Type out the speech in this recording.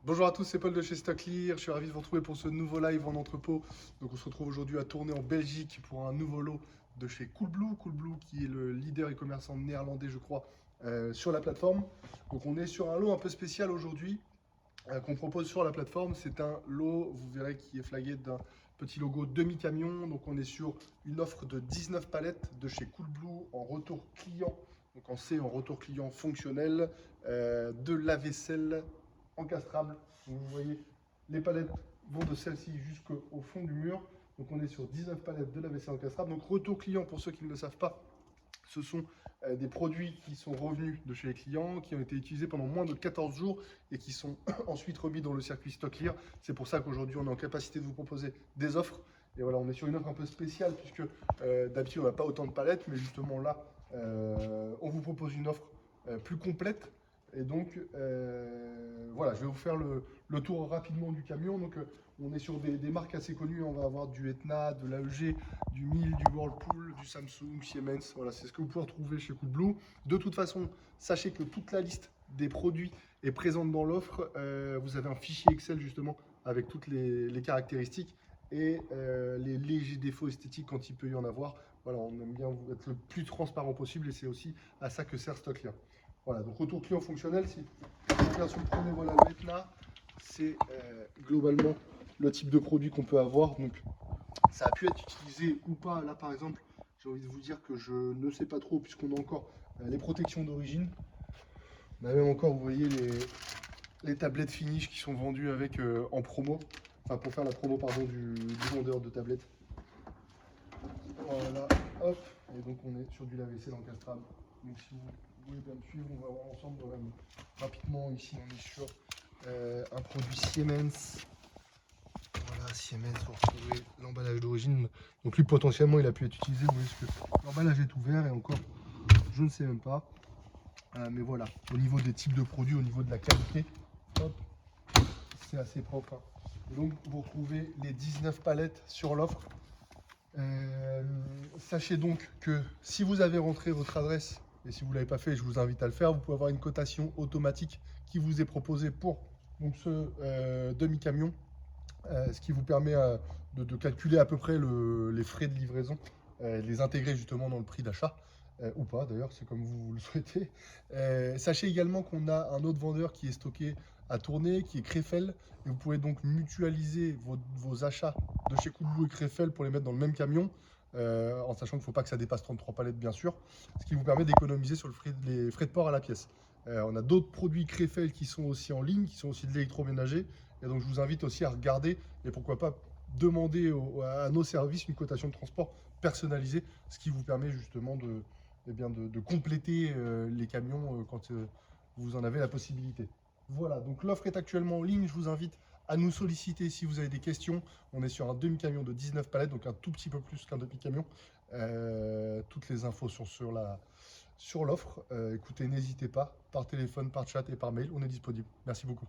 Bonjour à tous, c'est Paul de chez StockClear. Je suis ravi de vous retrouver pour ce nouveau live en entrepôt. Donc on se retrouve aujourd'hui à Tournai en Belgique pour un nouveau lot de chez Coolblue. Coolblue qui est le leader e-commerçant néerlandais, je crois, sur la plateforme. Donc on est sur un lot un peu spécial aujourd'hui qu'on propose sur la plateforme. C'est un lot, vous verrez, qui est flagué d'un petit logo demi-camion. Donc on est sur une offre de 19 palettes de chez Coolblue en retour client. Donc en C, en retour client fonctionnel, de la vaisselle encastrable. Donc vous voyez, les palettes vont de celle-ci jusqu'au fond du mur. Donc on est sur 19 palettes de la vaisselle encastrable. Donc retour client, pour ceux qui ne le savent pas, ce sont des produits qui sont revenus de chez les clients, qui ont été utilisés pendant moins de 14 jours et qui sont ensuite remis dans le circuit StockClear. C'est pour ça qu'aujourd'hui, on est en capacité de vous proposer des offres. Et voilà, on est sur une offre un peu spéciale puisque d'habitude, on n'a pas autant de palettes, mais justement là, on vous propose une offre plus complète. Et donc, voilà, je vais vous faire le tour rapidement du camion. Donc, on est sur des marques assez connues. On va avoir du Etna, de l'AEG, du Miele, du Whirlpool, du Samsung, Siemens. Voilà, c'est ce que vous pouvez retrouver chez Coolblue. De toute façon, sachez que toute la liste des produits est présente dans l'offre. Vous avez un fichier Excel justement avec toutes les caractéristiques et les légers défauts esthétiques quand il peut y en avoir. Voilà, on aime bien être le plus transparent possible et c'est aussi à ça que sert StockClear. Voilà, donc retour client fonctionnel, si on regarde sur le premier, voilà le Etna, c'est globalement le type de produit qu'on peut avoir. Donc ça a pu être utilisé ou pas. Là par exemple, j'ai envie de vous dire que je ne sais pas trop puisqu'on a encore les protections d'origine. On a même encore, vous voyez, les tablettes finish qui sont vendues avec en promo. Enfin pour faire la promo pardon du vendeur de tablettes. Voilà, hop, et donc on est sur du lave-vaisselle encastrable. Donc si vous voulez bien me suivre, on va voir ensemble rapidement. Ici on est sur un produit Siemens. Voilà, Siemens, vous retrouvez l'emballage d'origine. Donc lui potentiellement il a pu être utilisé, vous voyez que l'emballage est ouvert et encore, je ne sais même pas. Mais voilà, au niveau des types de produits, au niveau de la qualité, hop, c'est assez propre. Et donc vous retrouvez les 19 palettes sur l'offre. Sachez donc que si vous avez rentré votre adresse, et si vous ne l'avez pas fait, je vous invite à le faire, vous pouvez avoir une cotation automatique qui vous est proposée pour donc, ce demi-camion, ce qui vous permet de calculer à peu près les frais de livraison, les intégrer justement dans le prix d'achat. Ou pas d'ailleurs, c'est comme vous le souhaitez. Sachez également qu'on a un autre vendeur qui est stocké à Tournai, qui est Krefel, et vous pouvez donc mutualiser vos achats de chez Coolblue et Krefel pour les mettre dans le même camion, en sachant qu'il ne faut pas que ça dépasse 33 palettes bien sûr, ce qui vous permet d'économiser sur les frais de port à la pièce. On a d'autres produits Krefel qui sont aussi en ligne, qui sont aussi de l'électroménager, et donc je vous invite aussi à regarder et pourquoi pas demander à nos services une cotation de transport personnalisée, ce qui vous permet justement de compléter les camions quand vous en avez la possibilité. Voilà, donc l'offre est actuellement en ligne. Je vous invite à nous solliciter si vous avez des questions. On est sur un demi-camion de 19 palettes, donc un tout petit peu plus qu'un demi-camion. Toutes les infos sont sur l'offre. Écoutez, n'hésitez pas, par téléphone, par chat et par mail, on est disponible. Merci beaucoup.